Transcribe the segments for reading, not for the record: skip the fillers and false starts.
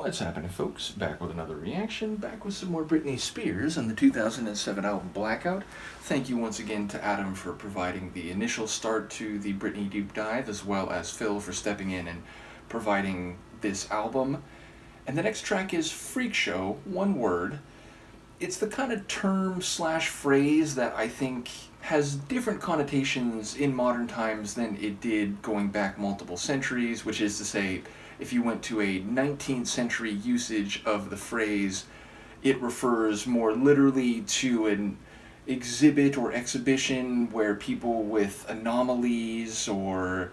What's happening, folks? Back with another reaction, back with some more Britney Spears and the 2007 album Blackout. Thank you once again to Adam for providing the initial start to the Britney deep dive, as well as Phil for stepping in and providing this album. And the next track is Freakshow, one word. It's the kind of term/phrase that I think has different connotations in modern times than it did going back multiple centuries, which is to say, if you went to a 19th century usage of the phrase, it refers more literally to an exhibit or exhibition where people with anomalies or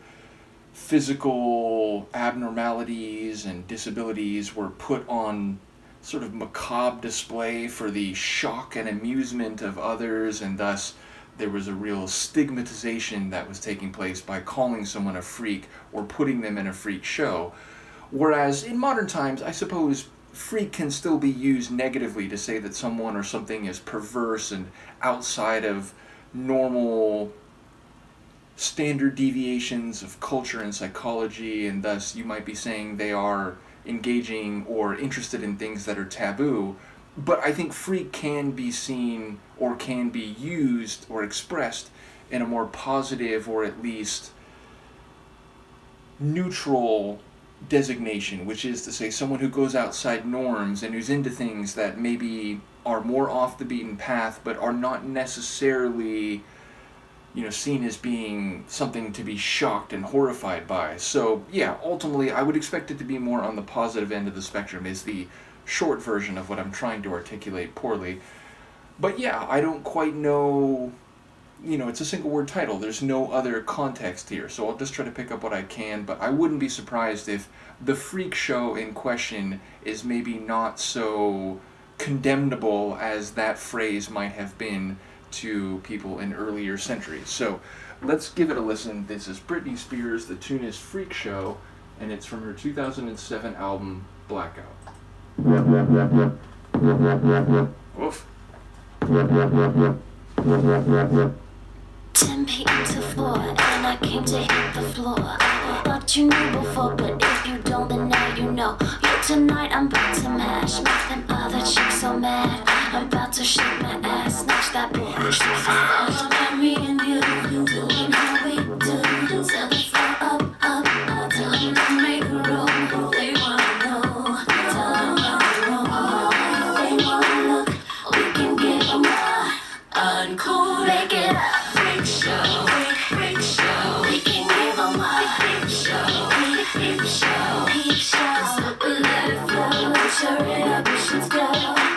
physical abnormalities and disabilities were put on sort of macabre display for the shock and amusement of others, and thus there was a real stigmatization that was taking place by calling someone a freak or putting them in a freak show. Whereas in modern times, I suppose freak can still be used negatively to say that someone or something is perverse and outside of normal standard deviations of culture and psychology, and thus you might be saying they are engaging or interested in things that are taboo. But I think freak can be seen or can be used or expressed in a more positive or at least neutral designation, which is to say someone who goes outside norms and who's into things that maybe are more off the beaten path but are not necessarily, seen as being something to be shocked and horrified by. So yeah, ultimately I would expect it to be more on the positive end of the spectrum is the short version of what I'm trying to articulate poorly. But yeah, I don't quite know, it's a single word title. There's no other context here, so I'll just try to pick up what I can, but I wouldn't be surprised if the freak show in question is maybe not so condemnable as that phrase might have been to people in earlier centuries. So let's give it a listen. This is Britney Spears, the tune is Freak Show, and it's from her 2007 album Blackout. Woof. 10 p.m. to 4, and I came to hit the floor. I thought you knew before, but if you don't, then now you know. Yo, tonight I'm about to mash, make them other chicks so mad. I'm about to shake my ass, snatch that boy so fast. About me and you, doing how we do. Sell the floor up, tell them to make a roll. They wanna know, tell them how to roll. They wanna look, we can give them more. Uncool, make it up. Freak show, freak show. We can give them a freak show, freak show, freak show. So we let it flow, let your inhibitions go.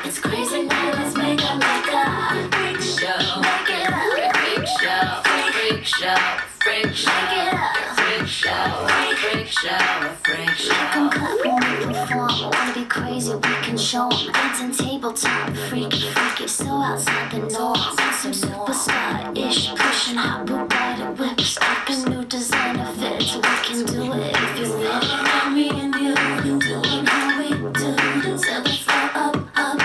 It's crazy now, let's make it like a freak show. Make it up, freak show, freak show, freak show. Make it up, freak show, freak show, freak show. You can clap when we perform. Wanna be crazy, we can show 'em. Dancing tabletop, freaky, so outside the norm. Some superstar-ish, pushing hot Bugatti whips, like a new designer fit. So we can do it if you're ready. Now me and you, doing how we do. Sell the floor up, tell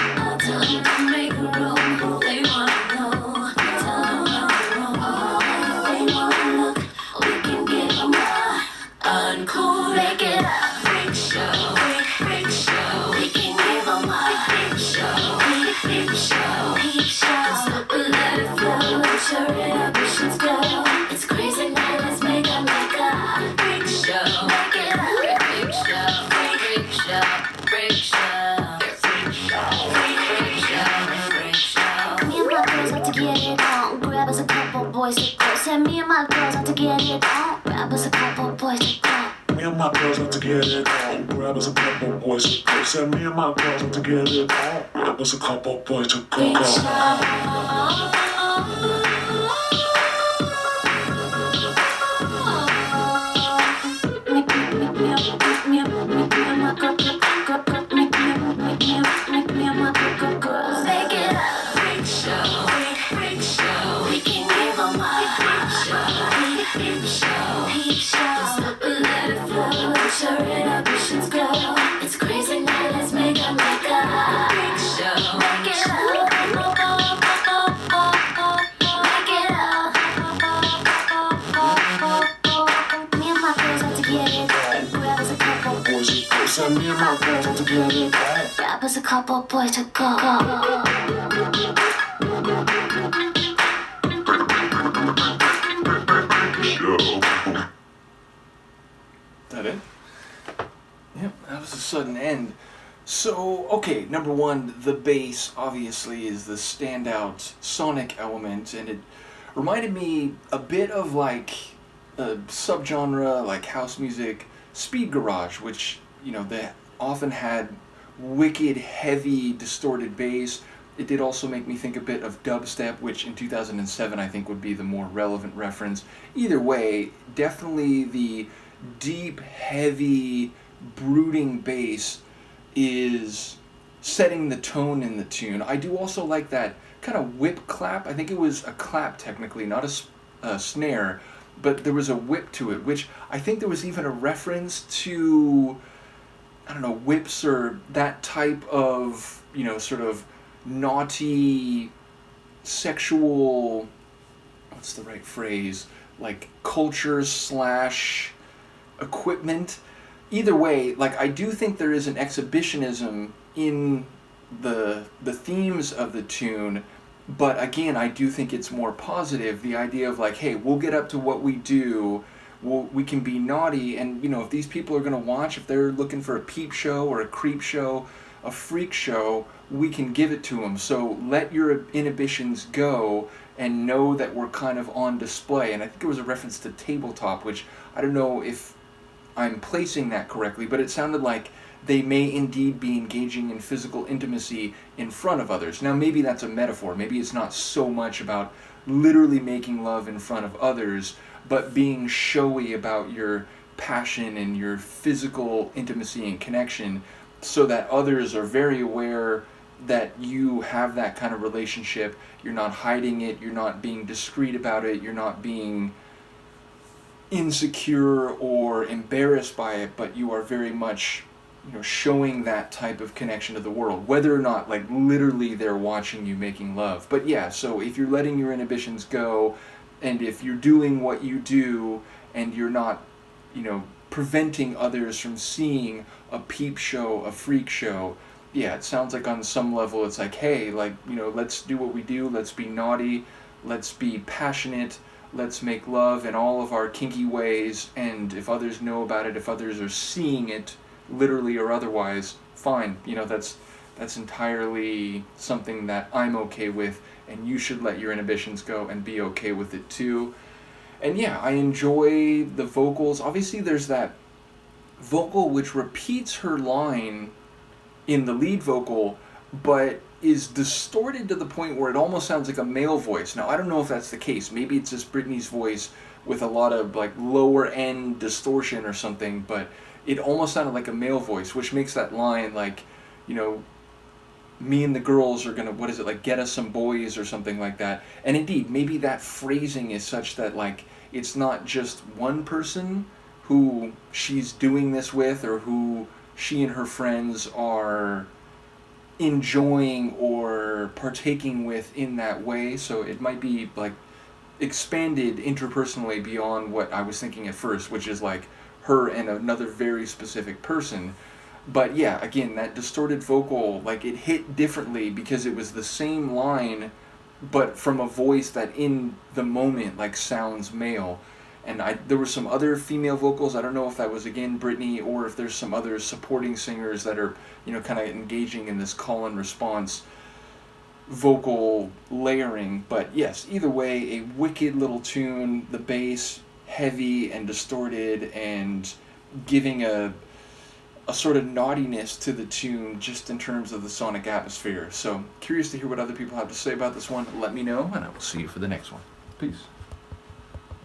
them to make a roll. They wanna know, tell them how to roll. They wanna look, we can give them more. Uncool, make it up. Freak show, freak show. We can give them a freak show, freak show, freak show. So we let it flow, let your inhibitions go. It's crazy now, let's make it like a freak show. Make it up, freak show, freak show, freak show, freak show, freak show, freak show. Me and my girls like to get it on. Grab us a couple boys to go. Said me and my girls like to get it on. Grab us a couple boys to go. Me and my girls like to get it on. Grab us a couple boys to go. Said me and my girls like to get it on. Grab us a couple boys to go. Freak show. Make it up, freak show, freak show. We can give 'em a freak show, freak show. So we let it flow, let your inhibitions go. It's crazy now, let's make it like a freak show. Make it up. girl together. Grab us a couple boys to go. Is that it? Yep, that was a sudden end. So, okay, number one, the bass obviously is the standout sonic element, and it reminded me a bit of like a subgenre like house music, speed garage, which, you know, they often had wicked, heavy, distorted bass. It did also make me think a bit of dubstep, which in 2007 I think would be the more relevant reference. Either way, definitely the deep, heavy, brooding bass is setting the tone in the tune. I do also like that kind of whip clap. I think it was a clap technically, not a snare, but there was a whip to it, which I think there was even a reference to, I don't know, whips or that type of, you know, sort of naughty sexual, what's the right phrase, like culture slash equipment. Either way, like, I do think there is an exhibitionism in the themes of the tune, but again, I do think it's more positive. The idea of like, hey, we'll get up to what we do, we can be naughty, and, you know, if these people are going to watch, if they're looking for a peep show or a creep show, a freak show, we can give it to them. So let your inhibitions go and know that we're kind of on display. And I think it was a reference to tabletop, which I don't know if I'm placing that correctly, but it sounded like they may indeed be engaging in physical intimacy in front of others. Now, maybe that's a metaphor. Maybe it's not so much about literally making love in front of others, but being showy about your passion and your physical intimacy and connection, so that others are very aware that you have that kind of relationship. You're not hiding it, you're not being discreet about it, you're not being insecure or embarrassed by it, but you are very much, you know, showing that type of connection to the world, whether or not like literally they're watching you making love. But yeah, so if you're letting your inhibitions go, and if you're doing what you do, and you're not, you know, preventing others from seeing a peep show, a freak show, yeah, it sounds like on some level it's like, hey, like, you know, let's do what we do, let's be naughty, let's be passionate, let's make love in all of our kinky ways, and if others know about it, if others are seeing it, literally or otherwise, fine. You know, that's entirely something that I'm okay with, and you should let your inhibitions go and be okay with it too. And yeah, I enjoy the vocals. Obviously, there's that vocal which repeats her line in the lead vocal, but is distorted to the point where it almost sounds like a male voice. Now, I don't know if that's the case. Maybe it's just Britney's voice with a lot of like lower end distortion or something, but it almost sounded like a male voice, which makes that line like, you know, me and the girls are gonna, what is it, like, get us some boys or something like that. And indeed, maybe that phrasing is such that like it's not just one person who she's doing this with, or who she and her friends are enjoying or partaking with in that way. So it might be like expanded interpersonally beyond what I was thinking at first, which is like her and another very specific person. But yeah, again, that distorted vocal, like, it hit differently because it was the same line, but from a voice that in the moment like sounds male. And there were some other female vocals. I don't know if that was, again, Britney, or if there's some other supporting singers that are, you know, kind of engaging in this call and response vocal layering. But yes, either way, a wicked little tune. The bass, heavy and distorted, and giving a sort of naughtiness to the tune just in terms of the sonic atmosphere. So, curious to hear what other people have to say about this one. Let me know, and I will see you for the next one. Peace.